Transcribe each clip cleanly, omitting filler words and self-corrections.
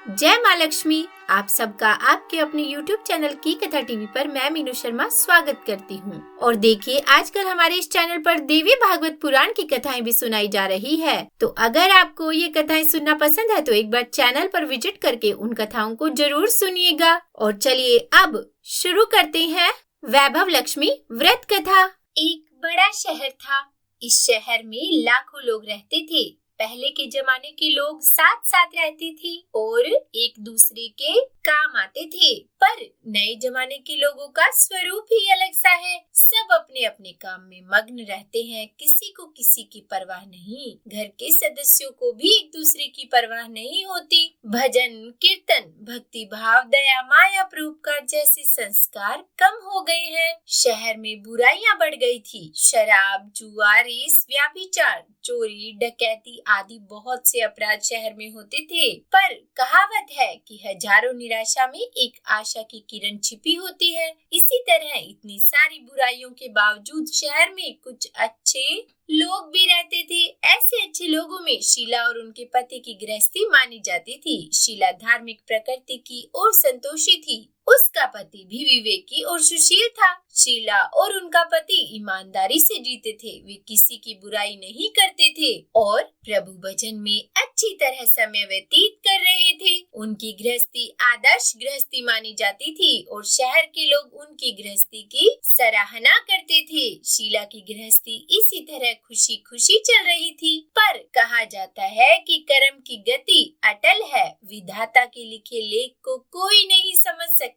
जय माँ लक्ष्मी। आप सबका आपके अपने YouTube चैनल की कथा टीवी पर मैं मीनू शर्मा स्वागत करती हूँ। और देखिए, आजकल हमारे इस चैनल पर देवी भागवत पुराण की कथाएं भी सुनाई जा रही है। तो अगर आपको ये कथाएं सुनना पसंद है तो एक बार चैनल पर विजिट करके उन कथाओं को जरूर सुनिएगा। और चलिए अब शुरू करते हैं वैभव लक्ष्मी व्रत कथा। एक बड़ा शहर था। इस शहर में लाखों लोग रहते थे। पहले के जमाने के लोग साथ साथ रहते थे और एक दूसरे के काम आते थे। पर नए जमाने के लोगों का स्वरूप ही अलग सा है। सब अपने अपने काम में मग्न रहते हैं। किसी को किसी की परवाह नहीं। घर के सदस्यों को भी एक दूसरे की परवाह नहीं होती। भजन कीर्तन भक्ति भाव दया माया परोपकार जैसे संस्कार कम हो गए हैं। शहर में बुराइयां बढ़ गई थी। शराब जुआ रेस व्यभिचार चोरी डकैती आदि बहुत से अपराध शहर में होते थे। पर कहावत है कि हजारों निराशा में एक आशा की किरण छिपी होती है। इसी तरह इतनी सारी बुराइयों के बावजूद शहर में कुछ अच्छे लोग भी रहते थे। ऐसे अच्छे लोगों में शीला और उनके पति की गृहस्थी मानी जाती थी। शीला धार्मिक प्रकृति की और संतोषी थी। उसका पति भी विवेकी और सुशील था। शीला और उनका पति ईमानदारी से जीते थे। वे किसी की बुराई नहीं करते थे और प्रभु भजन में अच्छी तरह समय व्यतीत कर रहे थे। उनकी गृहस्थी आदर्श गृहस्थी मानी जाती थी और शहर के लोग उनकी गृहस्थी की सराहना करते थे। शीला की गृहस्थी इसी तरह खुशी खुशी चल रही थी। पर कहा जाता है कि कर्म की गति अटल है। विधाता के लिखे लेख को कोई नहीं समझ सकता।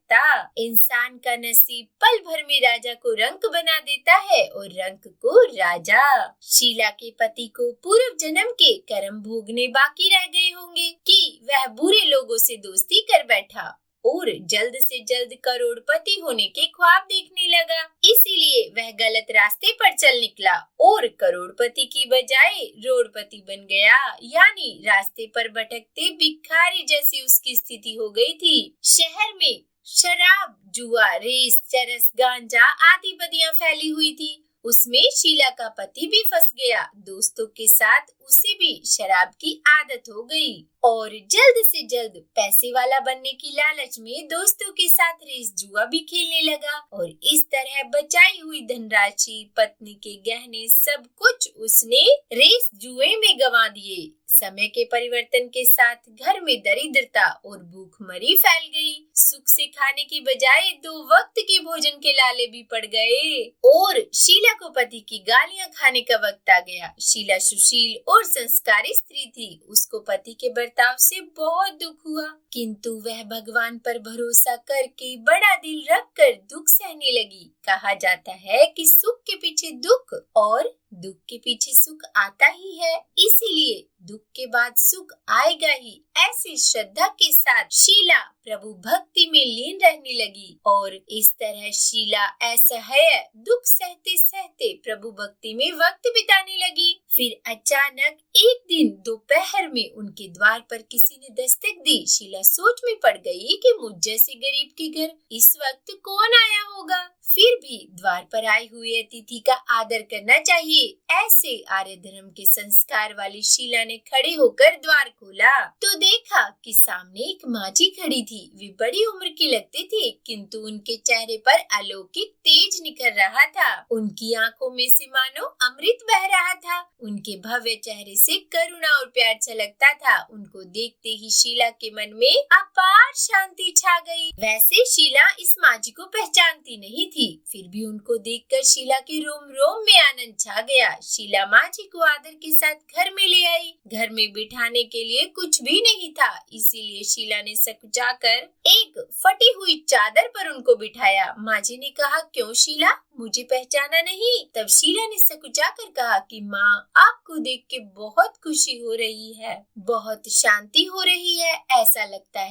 इंसान का नसीब पल भर में राजा को रंक बना देता है और रंक को राजा। शीला के पति को पूर्व जन्म के कर्म भोगने बाकी रह गए होंगे कि वह बुरे लोगों से दोस्ती कर बैठा और जल्द से जल्द करोड़पति होने के ख्वाब देखने लगा। इसीलिए वह गलत रास्ते पर चल निकला और करोड़पति की बजाय रोड़पति बन गया। यानी रास्ते पर भटकते भिखारी जैसी उसकी स्थिति हो गई थी। शहर में शराब जुआ रेस चरस गांजा आदि बदियां फैली हुई थी। उसमें शीला का पति भी फंस गया। दोस्तों के साथ उसे भी शराब की आदत हो गई और जल्द से जल्द पैसे वाला बनने की लालच में दोस्तों के साथ रेस जुआ भी खेलने लगा। और इस तरह बचाई हुई धनराशि पत्नी के गहने सब कुछ उसने रेस जुए में गंवा दिए। समय के परिवर्तन के साथ घर में दरिद्रता और भूखमरी फैल गई। सुख से खाने की बजाय 2 वक्त के भोजन के लाले भी पड़ गए और शीला को पति की गालियां खाने का वक्त आ गया। शीला सुशील और संस्कारी स्त्री थी। उसको पति के बर्ताव से बहुत दुख हुआ, किंतु वह भगवान पर भरोसा करके बड़ा दिल रख कर दुख सहने लगी। कहा जाता है कि सुख के पीछे दुख और दुख के पीछे सुख आता ही है, इसीलिए दुख के बाद सुख आएगा ही। ऐसी श्रद्धा के साथ शीला प्रभु भक्ति में लीन रहने लगी और इस तरह शीला असह्य दुख सहते सहते प्रभु भक्ति में वक्त बिताने लगी। फिर अचानक एक दिन दोपहर में उनके द्वार पर किसी ने दस्तक दी। शीला सोच में पड़ गई कि मुझ जैसे गरीब के घर इस वक्त कौन आया होगा। फिर भी द्वार पर आई हुई अतिथि का आदर करना चाहिए। ऐसे आर्य धर्म के संस्कार वाली शीला ने खड़े होकर द्वार खोला तो देखा कि सामने एक माझी खड़ी थी। वे बड़ी उम्र की लगती थी, किंतु उनके चेहरे पर अलौकिक तेज निखर रहा था। उनकी आंखों में से मानो अमृत बह रहा था। उनके भव्य चेहरे से करुणा और प्यार छलकता था। उनको देखते ही शीला के मन में अपार शांति छा गई। वैसे शीला इस माझी को पहचानती नहीं थी, फिर भी उनको देखकर शीला के रोम रोम में आनंद छा गया। शीला माझी को आदर के साथ घर में ले आई। घर में बिठाने के लिए कुछ भी नहीं था, इसीलिए शीला ने सकुचाकर एक फटी हुई चादर पर उनको बिठाया। माझी ने कहा, क्यों शीला, मुझे पहचाना नहीं? तब शीला ने सकुचाकर कहा कि माँ, आपको देख के बहुत खुशी हो रही है, बहुत शांति हो रही है। ऐसा लगता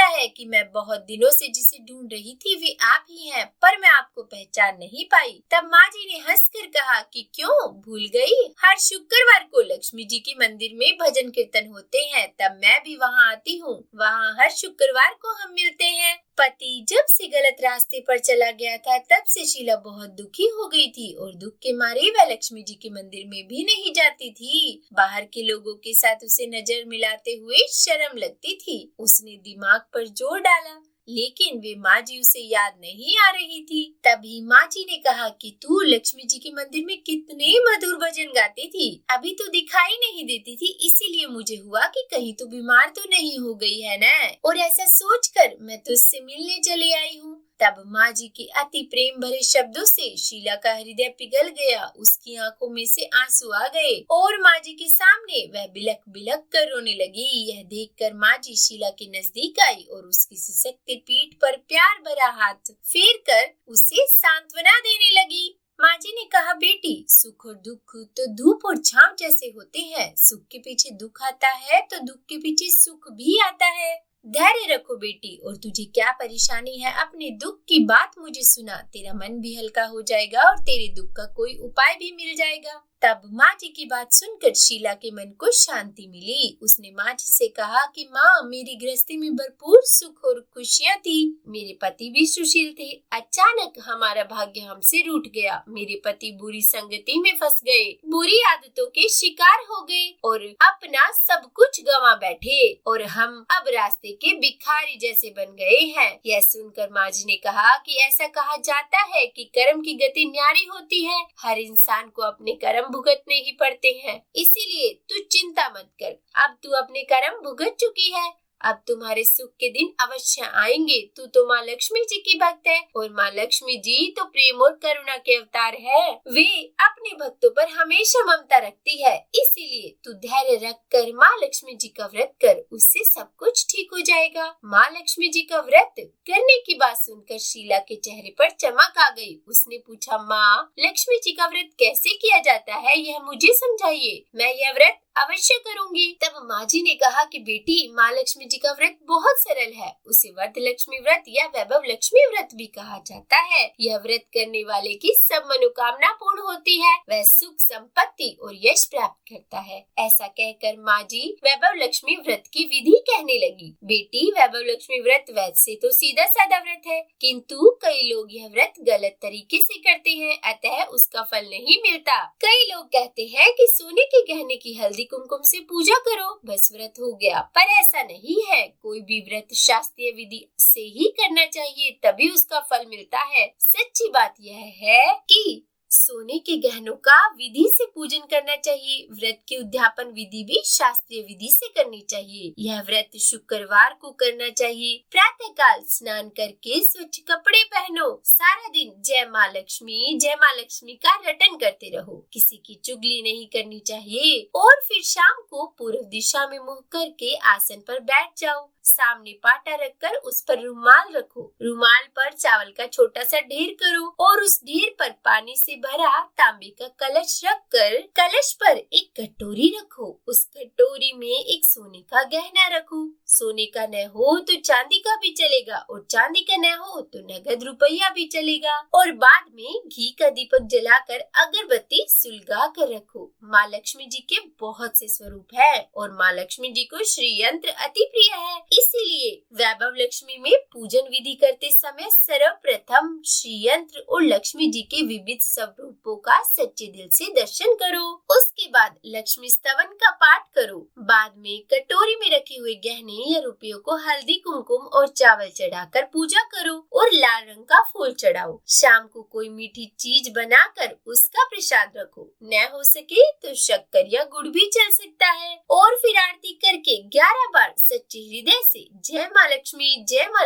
है कि मैं बहुत दिनों से जिसे ढूंढ रही थी वे आप ही हैं, पर मैं आपको पहचान नहीं पाई। तब माँ जी ने हंसकर कहा कि क्यों भूल गई? हर शुक्रवार को लक्ष्मी जी के मंदिर में भजन कीर्तन होते हैं, तब मैं भी वहाँ आती हूँ। वहाँ हर शुक्रवार को हम मिलते हैं। पति जब से गलत रास्ते पर चला गया था तब से शीला बहुत दुखी हो गई थी और दुख के मारे वह लक्ष्मी जी के मंदिर में भी नहीं जाती थी। बाहर के लोगों के साथ उसे नजर मिलाते हुए शर्म लगती थी। उसने दिमाग पर जोर डाला लेकिन वे माँ जी उसे याद नहीं आ रही थी। तभी माँ जी ने कहा कि तू लक्ष्मी जी के मंदिर में कितने मधुर भजन गाती थी, अभी तो दिखाई नहीं देती थी, इसीलिए मुझे हुआ कि कहीं तो बीमार तो नहीं हो गई है ना, और ऐसा सोचकर मैं तुझसे मिलने चली आई हूँ। तब माँ जी के अति प्रेम भरे शब्दों से शीला का हृदय पिघल गया। उसकी आंखों में से आंसू आ गए और माँ जी के सामने वह बिलख बिलख कर रोने लगी। यह देखकर माँ जी शीला के नजदीक आई और उसकी सिसकती पीठ पर प्यार भरा हाथ फेर कर उसे सांत्वना देने लगी। माँ जी ने कहा, बेटी, सुख और दुख तो धूप और छांव जैसे होते हैं। सुख के पीछे दुख आता है तो दुख के पीछे सुख भी आता है। धैर्य रखो बेटी, और तुझे क्या परेशानी है अपने दुख की बात मुझे सुना, तेरा मन भी हल्का हो जाएगा और तेरे दुख का कोई उपाय भी मिल जाएगा। तब माँ जी की बात सुनकर शीला के मन को शांति मिली। उसने माँ जी से कहा कि माँ, मेरी गृहस्थी में भरपूर सुख और खुशियाँ थी। मेरे पति भी सुशील थे। अचानक हमारा भाग्य हमसे रूठ गया। मेरे पति बुरी संगति में फंस गए, बुरी आदतों के शिकार हो गए और अपना सब कुछ गंवा बैठे और हम अब रास्ते के भिखारी जैसे बन गए हैं। यह सुनकर माँ जी ने कहा कि ऐसा कहा जाता है कि कर्म की गति न्यारी होती है। हर इंसान को अपने कर्म भुगतने ही पड़ते हैं, इसीलिए तू चिंता मत कर। अब तू अपने कर्म भुगत चुकी है, अब तुम्हारे सुख के दिन अवश्य आएंगे। तू तो माँ लक्ष्मी जी की भक्त है और माँ लक्ष्मी जी तो प्रेम और करुणा के अवतार है। वे अपने भक्तों पर हमेशा ममता रखती है, इसीलिए तू धैर्य रख कर माँ लक्ष्मी जी का व्रत कर, उससे सब कुछ ठीक हो जाएगा। माँ लक्ष्मी जी का व्रत करने की बात सुनकर शीला के चेहरे पर चमक आ गई। उसने पूछा, माँ लक्ष्मी जी का व्रत कैसे किया जाता है, यह मुझे समझाइए, मैं यह व्रत अवश्य करूंगी। तब माँ जी ने कहा कि बेटी, माँ लक्ष्मी जी का व्रत बहुत सरल है। उसे वर्ध लक्ष्मी व्रत या वैभव लक्ष्मी व्रत भी कहा जाता है। यह व्रत करने वाले की सब मनोकामना पूर्ण होती है, वह सुख संपत्ति और यश प्राप्त करता है। ऐसा कहकर माँ जी वैभव लक्ष्मी व्रत की विधि कहने लगी। बेटी, वैभव लक्ष्मी व्रत वैसे तो सीधा साधा व्रत है, किंतु कई लोग यह व्रत गलत तरीके से करते हैं, अतः उसका फल नहीं मिलता। कई लोग कहते हैं कि सोने के गहने की हल्दी कुमकुम से पूजा करो, बस व्रत हो गया, पर ऐसा नहीं है। कोई भी व्रत शास्त्रीय विधि से ही करना चाहिए, तभी उसका फल मिलता है। सच्ची बात यह है कि सोने के गहनों का विधि से पूजन करना चाहिए। व्रत की उद्यापन विधि भी शास्त्रीय विधि से करनी चाहिए। यह व्रत शुक्रवार को करना चाहिए। प्रातः काल स्नान करके स्वच्छ कपड़े पहनो। सारा दिन जय माँ लक्ष्मी का रटन करते रहो। किसी की चुगली नहीं करनी चाहिए और फिर शाम को पूर्व दिशा में मुंह करके आसन पर बैठ जाओ। सामने पाटा रखकर उस पर रुमाल रखो। रुमाल पर चावल का छोटा सा ढेर करो और उस ढेर पर पानी से भरा तांबे का कलश रखकर कलश पर एक कटोरी रखो। उस कटोरी में एक सोने का गहना रखो। सोने का न हो तो चांदी का भी चलेगा और चांदी का न हो तो नगद रुपया भी चलेगा। और बाद में घी का दीपक जलाकर अगरबत्ती सुलगा कर रखो। माँ लक्ष्मी जी के बहुत से स्वरूप है और माँ लक्ष्मी जी को श्री यंत्र अति प्रिय है, इसीलिए वैभव लक्ष्मी में पूजन विधि करते समय सर्वप्रथम श्री यंत्र और लक्ष्मी जी के विविध स्वरूपों का सच्चे दिल से दर्शन करो। उसके बाद लक्ष्मी स्तवन का पाठ करो। बाद में कटोरी में रखे हुए गहने या रुपयों को हल्दी कुमकुम और चावल चढ़ाकर पूजा करो और लाल रंग का फूल चढ़ाओ। शाम को कोई मीठी चीज बनाकर उसका प्रसाद रखो। न हो सके तो शक्कर या गुड़ भी चल सकता है। और फिर आरती करके 11 बार सच्चे हृदय से जय माँ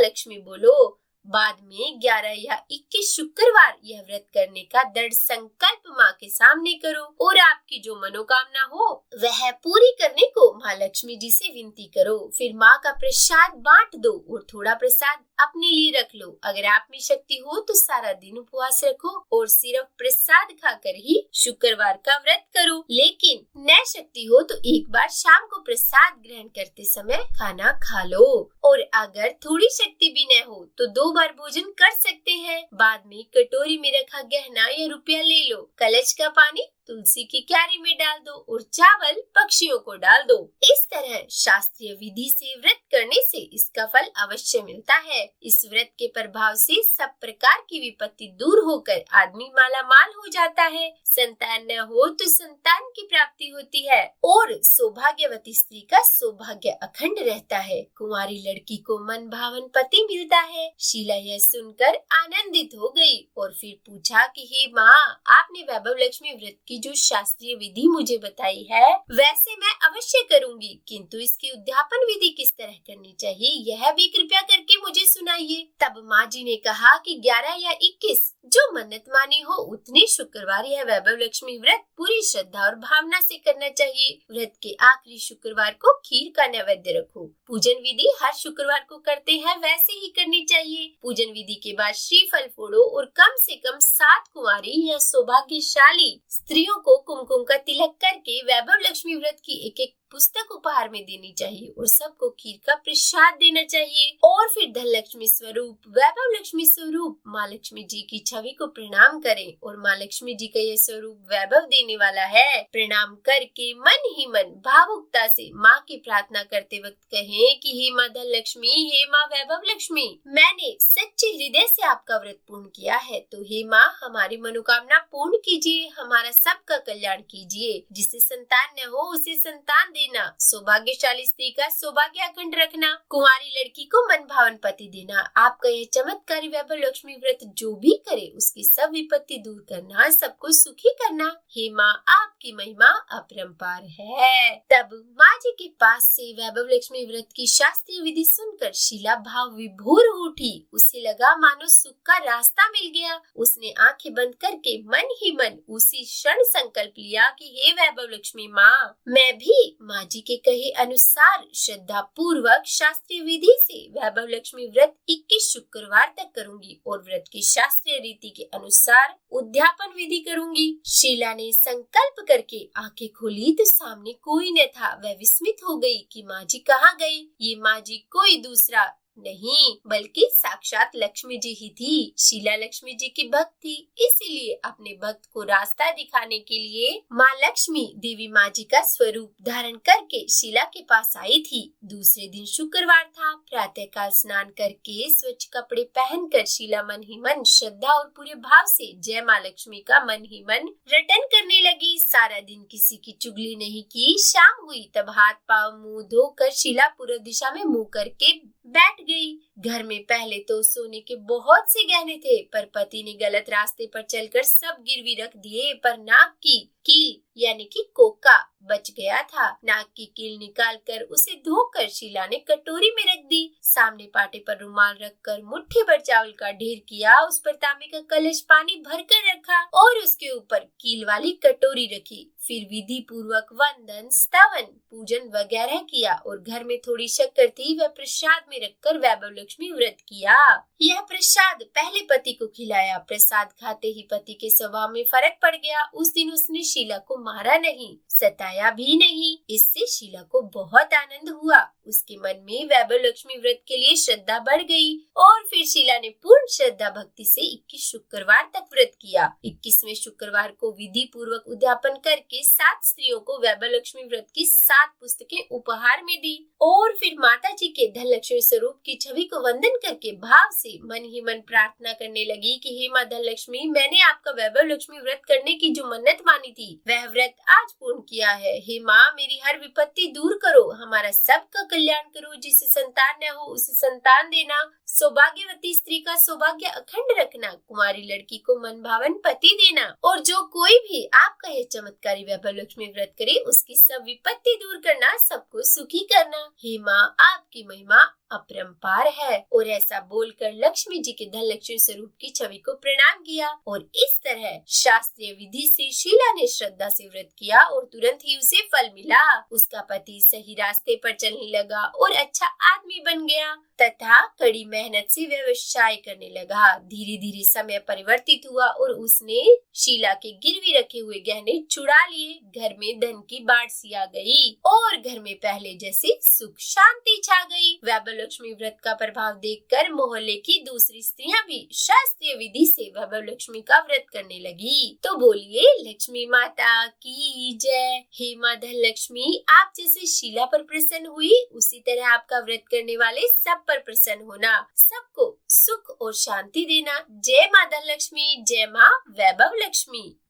लक्ष्मी बोलो। बाद में 11 या 21 शुक्रवार यह व्रत करने का दृढ़ संकल्प माँ के सामने करो और आपकी जो मनोकामना हो वह पूरी करने को माँ लक्ष्मी जी से विनती करो। फिर माँ का प्रसाद बांट दो और थोड़ा प्रसाद अपने लिए रख लो। अगर आप में शक्ति हो तो सारा दिन उपवास रखो और सिर्फ प्रसाद खाकर ही शुक्रवार का व्रत करो। लेकिन न शक्ति हो तो एक बार शाम को प्रसाद ग्रहण करते समय खाना खा लो। और अगर थोड़ी शक्ति भी न हो तो 2 बार भोजन कर सकते हैं। बाद में कटोरी में रखा गहना या रुपया ले लो। कलश का पानी तुलसी की क्यारी में डाल दो और चावल पक्षियों को डाल दो। इस तरह शास्त्रीय विधि से व्रत करने से इसका फल अवश्य मिलता है। इस व्रत के प्रभाव से सब प्रकार की विपत्ति दूर होकर आदमी मालामाल हो जाता है। संतान न हो तो संतान की प्राप्ति होती है और सौभाग्यवती स्त्री का सौभाग्य अखंड रहता है। कुंवारी लड़की को मन भावन पति मिलता है। शीला यह सुनकर आनंदित हो गई और फिर पूछा कि हे माँ, आपने वैभव लक्ष्मी व्रत की जो शास्त्रीय विधि मुझे बताई है वैसे मैं अवश्य करूंगी, किंतु इसकी उद्यापन विधि किस तरह करनी चाहिए यह भी कृपया करके मुझे सुनाइए। तब माँ जी ने कहा कि 11 या 21 जो मन्नत मानी हो उतने शुक्रवार यह वैभव लक्ष्मी व्रत पूरी श्रद्धा और भावना से करना चाहिए। व्रत के आखिरी शुक्रवार को खीर का नैवेद्य रखो। पूजन विधि हर शुक्रवार को करते हैं वैसे ही करनी चाहिए। पूजन विधि के बाद श्रीफल फोड़ो और कम से कम 7 कुंवारी या सौभाग्यशाली स्त्रियों को कुमकुम का तिलक करके वैभव लक्ष्मी व्रत की एक पुस्तक उपहार में देनी चाहिए और सबको खीर का प्रसाद देना चाहिए। और फिर धन लक्ष्मी स्वरूप वैभव लक्ष्मी स्वरूप माँ लक्ष्मी जी की छवि को प्रणाम करें और माँ लक्ष्मी जी का यह स्वरूप वैभव देने वाला है। प्रणाम करके मन ही मन भावुकता से माँ की प्रार्थना करते वक्त कहें कि हे माँ धन लक्ष्मी, हे माँ वैभव लक्ष्मी, मैंने सच्चे हृदय से आपका व्रत पूर्ण किया है, तो हे माँ हमारी मनोकामना पूर्ण कीजिए, हमारा सबका कल्याण कीजिए। जिसे संतान न हो उसे संतान देना, सौभाग्यशाली स्त्री का सौभाग्य अखंड रखना, कुंवारी लड़की को मन भावन पति देना। आपका यह चमत्कारी वैभव लक्ष्मी व्रत जो भी करे उसकी सब विपत्ति दूर करना, सबको सुखी करना। हे माँ आपकी महिमा अपरंपार है। तब माँ जी के पास से वैभव लक्ष्मी व्रत की शास्त्रीय विधि सुनकर शीला भाव विभोर हो उठी। उसे लगा मानो सुख का रास्ता मिल गया। उसने आंखें बंद करके मन ही मन उसी क्षण संकल्प लिया कि हे वैभव लक्ष्मी माँ, मैं भी माँ जी के कहे अनुसार श्रद्धा पूर्वक शास्त्रीय विधि से वैभव लक्ष्मी व्रत 21 शुक्रवार तक करूंगी और व्रत की शास्त्रीय रीति के अनुसार उद्यापन विधि करूंगी। शीला ने संकल्प करके आंखें खोली तो सामने कोई न था। वह विस्मित हो गई कि माँ जी कहाँ गई। ये माँ जी कोई दूसरा नहीं बल्कि साक्षात लक्ष्मी जी ही थी। शीला लक्ष्मी जी की भक्त थी, इसीलिए अपने भक्त को रास्ता दिखाने के लिए माँ लक्ष्मी देवी माँ जी का स्वरूप धारण करके शीला के पास आई थी। दूसरे दिन शुक्रवार था। प्रातःकाल स्नान करके स्वच्छ कपड़े पहनकर शीला मन ही मन श्रद्धा और पूरे भाव से जय माँ लक्ष्मी का मन ही मन रटन करने लगी। सारा दिन किसी की चुगली नहीं की। शाम हुई तब हाथ पाँव मुंह धोकर शीला पूर्व दिशा में मुंह करके बैठ गई। घर में पहले तो सोने के बहुत से गहने थे, पर पति ने गलत रास्ते पर चलकर सब गिरवी रख दिए। पर नाक की कील यानी कि कोका बच गया था। नाक की कील निकालकर उसे धोकर शीला ने कटोरी में रख दी। सामने पाटे पर रुमाल रखकर मुट्ठी भर चावल का ढेर किया। उस पर तांबे का कलश पानी भरकर रखा और उसके ऊपर कील वाली कटोरी रखी। फिर विधि पूर्वक वंदन, स्तवन, पूजन वगैरह किया और घर में थोड़ी शक्कर थी वह प्रसाद में रखकर वैभव लक्ष्मी व्रत किया। यह प्रसाद पहले पति को खिलाया। प्रसाद खाते ही पति के स्वभाव में फर्क पड़ गया। उस दिन उसने शीला को मारा नहीं, सताया भी नहीं। इससे शीला को बहुत आनंद हुआ। उसके मन में वैभव लक्ष्मी व्रत के लिए श्रद्धा बढ़ गई और फिर शीला ने पूर्ण श्रद्धा भक्ति से 21 शुक्रवार तक व्रत किया। 21वें शुक्रवार को विधि पूर्वक उद्यापन करके 7 स्त्रियों को वैभव लक्ष्मी व्रत की 7 पुस्तकें उपहार में दी और फिर माता जी के धन लक्ष्मी स्वरूप की छवि को वंदन करके भाव से मन ही मन प्रार्थना करने लगी कि हे माँ धन लक्ष्मी, मैंने आपका वैभव लक्ष्मी व्रत करने की जो मन्नत मानी थी वह व्रत आज पूर्ण किया है। हे माँ, मेरी हर विपत्ति दूर करो, हमारा सबका कल्याण करो। जिसे संतान न हो उसे संतान देना, सौभाग्यवती स्त्री का सौभाग्य अखंड रखना, कुमारी लड़की को मन भावन पति देना और जो कोई भी आपका यह चमत्कारी वैभव लक्ष्मी व्रत करे उसकी सब विपत्ति दूर करना, सबको सुखी करना। हे माँ, आपकी महिमा अपरंपार है। और ऐसा बोलकर लक्ष्मी जी के धन लक्ष्मी स्वरूप की छवि को प्रणाम किया और इस तरह शास्त्रीय विधि से शीला ने श्रद्धा से व्रत किया और तुरंत ही उसे फल मिला। उसका पति सही रास्ते पर चलने लगा और अच्छा आदमी बन गया तथा कड़ी मेहनत से व्यवसाय करने लगा। धीरे धीरे समय परिवर्तित हुआ और उसने शीला के गिरवी रखे हुए गहने छुड़ा लिए। घर में धन की बाढ़ सी आ गई और घर में पहले जैसी सुख शांति छा गई। वैभव लक्ष्मी व्रत का प्रभाव देखकर मोहल्ले की दूसरी स्त्रियां भी शास्त्रीय विधि से वैभव लक्ष्मी का व्रत करने लगी। तो बोलिए लक्ष्मी माता की जय। हे माँ धन लक्ष्मी, आप जैसे शीला पर प्रसन्न हुई, उसी तरह आपका व्रत करने वाले सब पर प्रसन्न होना, सबको सुख और शांति देना। जय माँ धन लक्ष्मी, जय माँ वैभव लक्ष्मी।